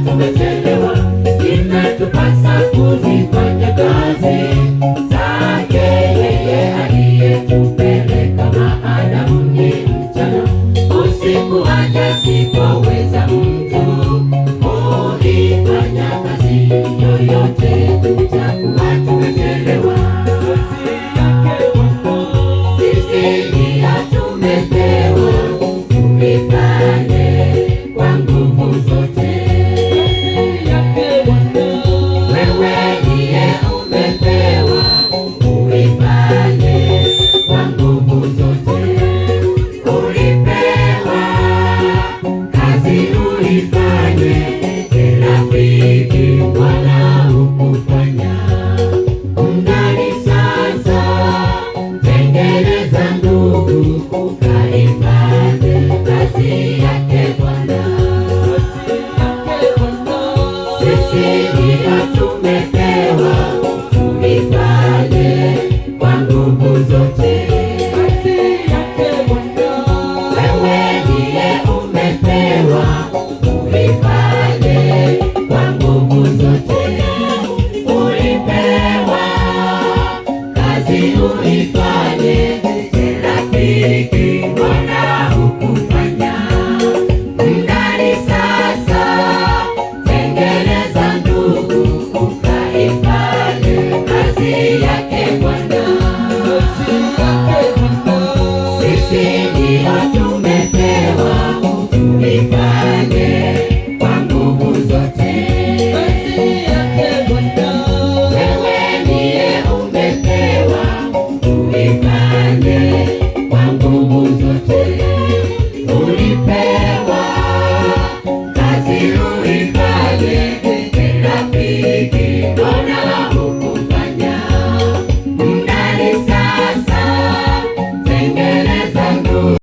tumechelewa, imetupasa kuzifanya kazi zake yeye aliyetupeleka maadamuni mchana. Usiku waja sipoweza mtu kuifanya kazi yoyote, tutakuwa tumechelewa. Sisi ndio tumepewa tuifanye kwa nguvu zote. Wewe ndiye umepewa uifanye kwa nguvu zote. Ulipewa kazi uifanye, rafiki, wala hukufanya. Ungali sasa, tengeneza ndugu, ukaifanye kazi yake Bwana. Sisi ndio tumepewa